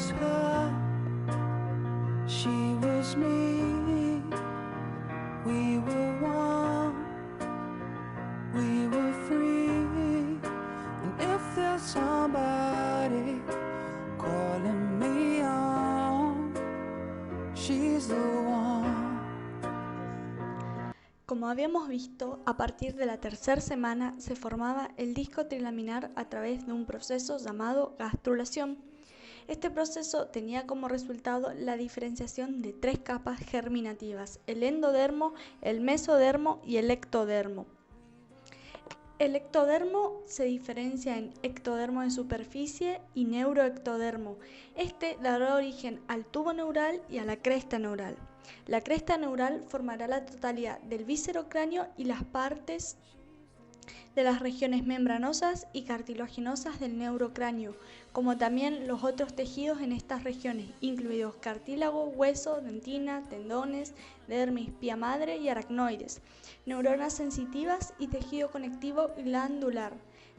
was her, she was me. We were one, we were free. And if there's somebody calling me on, she's the one. Como habíamos visto, a partir de la tercera semana se formaba el disco trilaminar a través de un proceso llamado gastrulación. Este proceso tenía como resultado la diferenciación de 3 capas germinativas: el endodermo, el mesodermo y el ectodermo. El ectodermo se diferencia en ectodermo de superficie y neuroectodermo. Este dará origen al tubo neural y a la cresta neural. La cresta neural formará la totalidad del viscerocráneo y las partes de las regiones membranosas y cartilaginosas del neurocráneo, como también los otros tejidos en estas regiones, incluidos cartílago, hueso, dentina, tendones, dermis, pía madre y aracnoides, neuronas sensitivas y tejido conectivo glandular.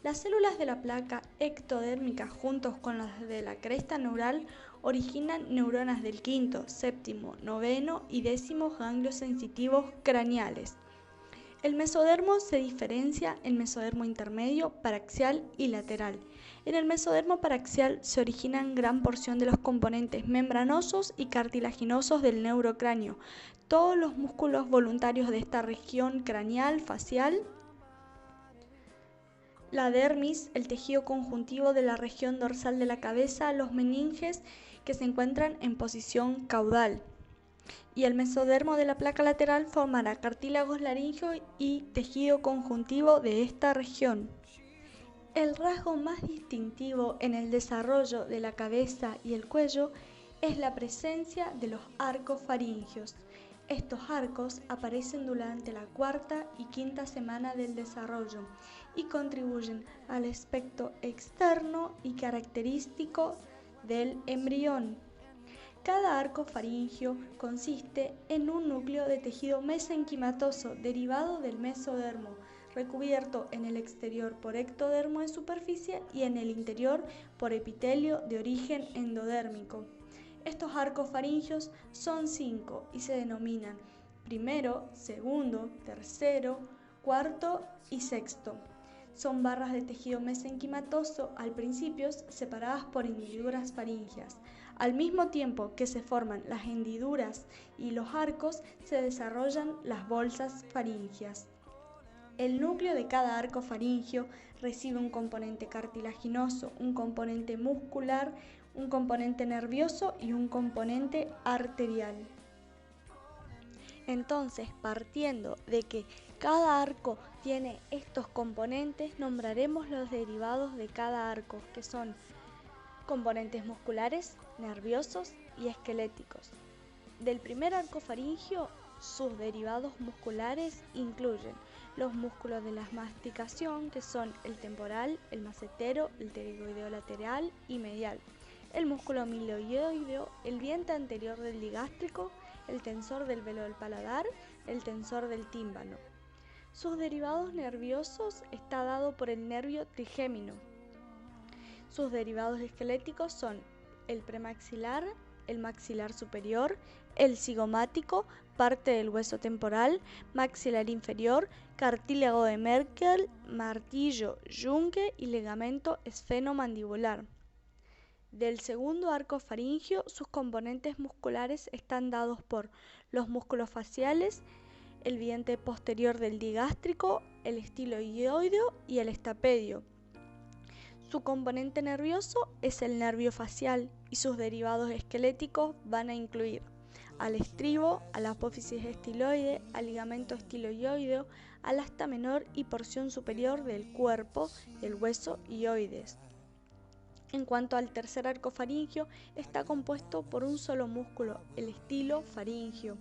Las células de la placa ectodérmica, juntos con las de la cresta neural, originan neuronas del quinto, séptimo, noveno y décimo ganglios sensitivos craneales. El mesodermo se diferencia en mesodermo intermedio, paraxial y lateral. En el mesodermo paraxial se originan gran porción de los componentes membranosos y cartilaginosos del neurocráneo, todos los músculos voluntarios de esta región craneal, facial. La dermis, el tejido conjuntivo de la región dorsal de la cabeza, los meninges que se encuentran en posición caudal. Y el mesodermo de la placa lateral formará cartílagos laríngeo y tejido conjuntivo de esta región. El rasgo más distintivo en el desarrollo de la cabeza y el cuello es la presencia de los arcos faringios. Estos arcos aparecen durante la cuarta y quinta semana del desarrollo y contribuyen al aspecto externo y característico del embrión. Cada arco faríngeo consiste en un núcleo de tejido mesenquimatoso derivado del mesodermo, recubierto en el exterior por ectodermo de superficie y en el interior por epitelio de origen endodérmico. Estos arcos faringios son 5 y se denominan primero, segundo, tercero, cuarto y sexto. Son barras de tejido mesenquimatoso al principio separadas por hendiduras faríngeas. Al mismo tiempo que se forman las hendiduras y los arcos, se desarrollan las bolsas faríngeas. El núcleo de cada arco faríngeo recibe un componente cartilaginoso, un componente muscular, un componente nervioso y un componente arterial. Entonces, partiendo de que cada arco tiene estos componentes, nombraremos los derivados de cada arco, que son componentes musculares, nerviosos y esqueléticos. Del primer arco faríngeo, sus derivados musculares incluyen los músculos de la masticación, que son el temporal, el macetero, el pterygoideo lateral y medial, el músculo miloioideo, el diente anterior del digástrico, el tensor del velo del paladar, el tensor del tímpano. Sus derivados nerviosos está dado por el nervio trigémino. Sus derivados esqueléticos son el premaxilar, el maxilar superior, el cigomático, parte del hueso temporal, maxilar inferior, cartílago de Merkel, martillo Junge y ligamento esfenomandibular. Del segundo arco faríngeo, sus componentes musculares están dados por los músculos faciales, el diente posterior del digástrico, el estiloideo y el estapedio. Su componente nervioso es el nervio facial y sus derivados esqueléticos van a incluir al estribo, a la apófisis estiloide, al ligamento estiloioideo, al asta menor y porción superior del cuerpo, el hueso ioides. En cuanto al tercer arco faríngeo, está compuesto por un solo músculo, el estilo faríngeo,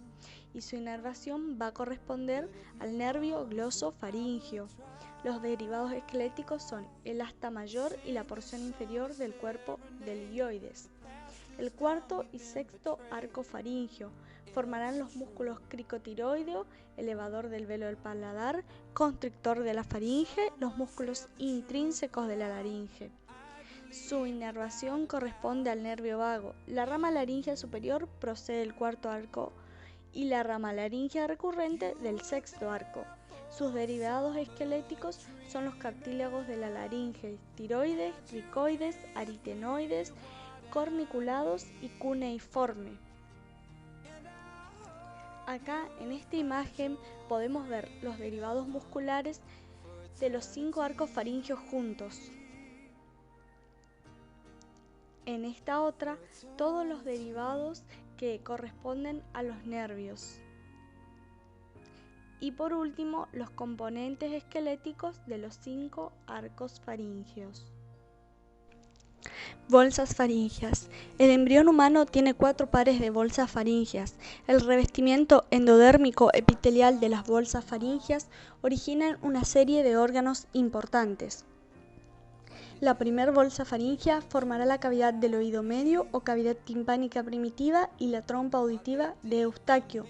y su inervación va a corresponder al nervio glosofaríngeo. Los derivados esqueléticos son el asta mayor y la porción inferior del cuerpo del ioides. El cuarto y sexto arco faríngeo formarán los músculos cricotiroideo, elevador del velo del paladar, constrictor de la faringe, los músculos intrínsecos de la laringe. Su inervación corresponde al nervio vago. La rama laríngea superior procede del cuarto arco y la rama laríngea recurrente del sexto arco. Sus derivados esqueléticos son los cartílagos de la laringe, tiroides, cricoides, aritenoides, corniculados y cuneiforme. Acá en esta imagen podemos ver los derivados musculares de los 5 arcos faringios juntos. En esta otra, todos los derivados que corresponden a los nervios. Y por último, los componentes esqueléticos de los 5 arcos faringios. Bolsas faríngeas. El embrión humano tiene 4 pares de bolsas faríngeas. El revestimiento endodérmico epitelial de las bolsas faríngeas origina una serie de órganos importantes. La primera bolsa faríngea formará la cavidad del oído medio o cavidad timpánica primitiva y la trompa auditiva de Eustaquio.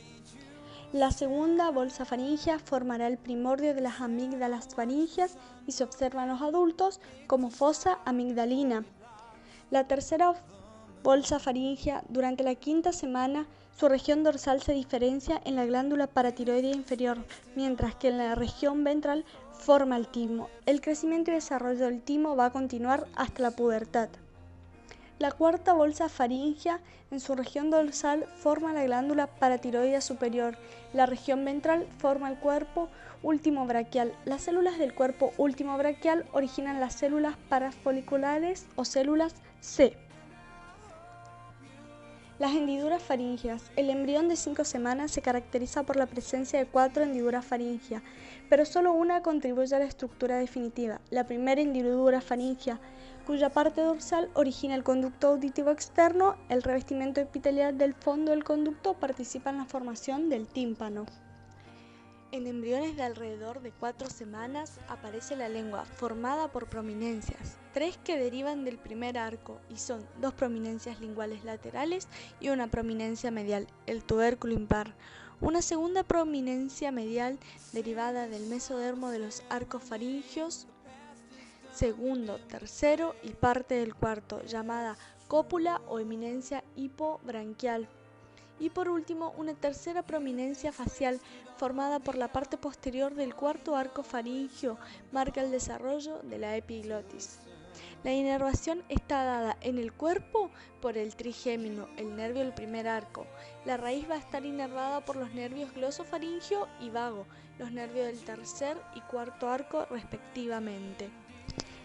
La segunda bolsa faríngea formará el primordio de las amígdalas faríngeas y se observa en los adultos como fosa amigdalina. La tercera bolsa faríngea, durante la quinta semana, su región dorsal se diferencia en la glándula paratiroidea inferior, mientras que en la región ventral forma el timo. El crecimiento y desarrollo del timo va a continuar hasta la pubertad. La cuarta bolsa faríngea, en su región dorsal, forma la glándula paratiroidea superior. La región ventral forma el cuerpo último braquial. Las células del cuerpo último braquial originan las células parafoliculares o células C. Las hendiduras faríngeas. El embrión de 5 semanas se caracteriza por la presencia de 4 hendiduras faríngeas, pero solo una contribuye a la estructura definitiva. La primera hendidura faríngea, cuya parte dorsal origina el conducto auditivo externo. El revestimiento epitelial del fondo del conducto participa en la formación del tímpano. En embriones de alrededor de 4 semanas aparece la lengua, formada por prominencias, 3 que derivan del primer arco y son 2 prominencias linguales laterales y una prominencia medial, el tubérculo impar. Una segunda prominencia medial derivada del mesodermo de los arcos faringios, segundo, tercero y parte del cuarto, llamada cópula o eminencia hipobranquial. Y por último, una tercera prominencia facial formada por la parte posterior del cuarto arco faríngeo marca el desarrollo de la epiglotis. La inervación está dada en el cuerpo por el trigémino, el nervio del primer arco. La raíz va a estar inervada por los nervios glosofaringio y vago, los nervios del tercer y cuarto arco respectivamente.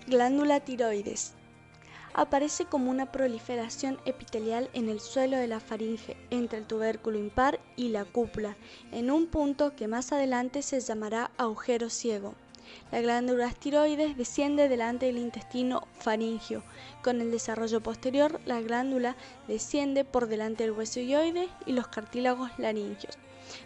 Glándula tiroides. Aparece como una proliferación epitelial en el suelo de la faringe, entre el tubérculo impar y la cúpula, en un punto que más adelante se llamará agujero ciego. La glándula tiroides desciende delante del intestino faríngeo. Con el desarrollo posterior, la glándula desciende por delante del hueso hioide y los cartílagos laringeos.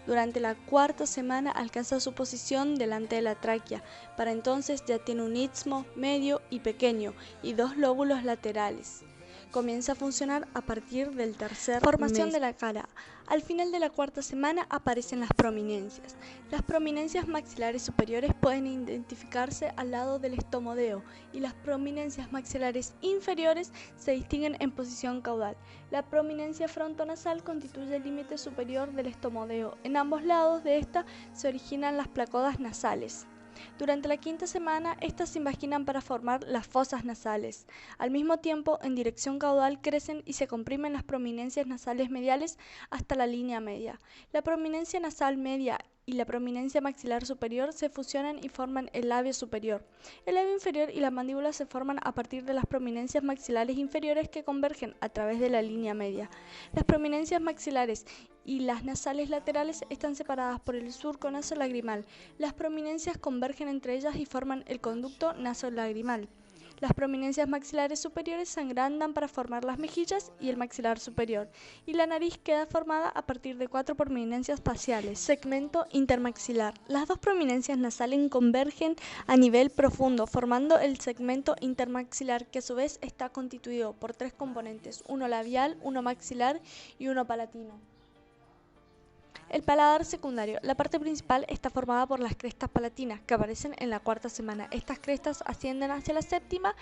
Durante la cuarta semana alcanza su posición delante de la tráquea. Para entonces ya tiene un istmo medio y pequeño y 2 lóbulos laterales. Comienza a funcionar a partir del tercer formación mes de la cara. Al final de la cuarta semana aparecen las prominencias. Las prominencias maxilares superiores pueden identificarse al lado del estomodeo y las prominencias maxilares inferiores se distinguen en posición caudal. La prominencia frontonasal constituye el límite superior del estomodeo. En ambos lados de esta se originan las placodas nasales. Durante la quinta semana, estas se invaginan para formar las fosas nasales. Al mismo tiempo, en dirección caudal crecen y se comprimen las prominencias nasales mediales hasta la línea media. La prominencia nasal media y la prominencia maxilar superior se fusionan y forman el labio superior. El labio inferior y la mandíbula se forman a partir de las prominencias maxilares inferiores que convergen a través de la línea media. Las prominencias maxilares y las nasales laterales están separadas por el surco nasolagrimal. Las prominencias convergen entre ellas y forman el conducto nasolagrimal. Las prominencias maxilares superiores se agrandan para formar las mejillas y el maxilar superior, y la nariz queda formada a partir de 4 prominencias faciales. Segmento intermaxilar. Las 2 prominencias nasales convergen a nivel profundo, formando el segmento intermaxilar, que a su vez está constituido por 3 componentes, uno labial, uno maxilar y uno palatino. El paladar secundario. La parte principal está formada por las crestas palatinas, que aparecen en la cuarta semana. Estas crestas ascienden hacia la séptima,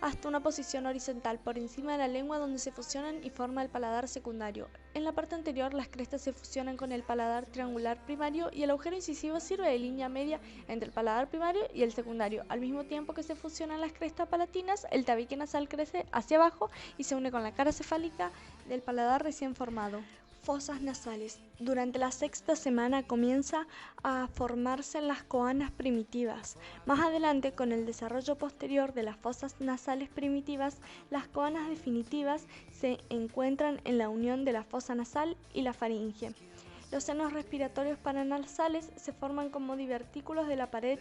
hasta una posición horizontal por encima de la lengua donde se fusionan y forma el paladar secundario. En la parte anterior las crestas se fusionan con el paladar triangular primario y el agujero incisivo sirve de línea media entre el paladar primario y el secundario. Al mismo tiempo que se fusionan las crestas palatinas, el tabique nasal crece hacia abajo y se une con la cara cefálica del paladar recién formado. Fosas nasales. Durante la sexta semana comienza a formarse las coanas primitivas. Más adelante, con el desarrollo posterior de las fosas nasales primitivas, las coanas definitivas se encuentran en la unión de la fosa nasal y la faringe. Los senos respiratorios paranasales se forman como divertículos de la pared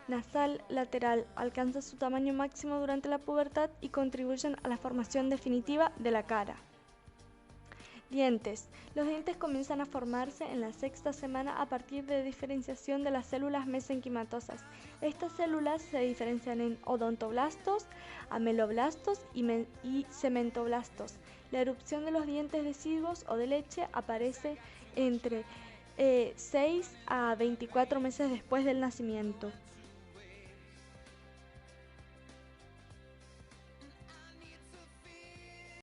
nasal lateral, alcanzan su tamaño máximo durante la pubertad y contribuyen a la formación definitiva de la cara. Dientes. Los dientes comienzan a formarse en la sexta semana a partir de diferenciación de las células mesenquimatosas. Estas células se diferencian en odontoblastos, ameloblastos y cementoblastos. La erupción de los dientes deciduos o de leche aparece entre 6 a 24 meses después del nacimiento.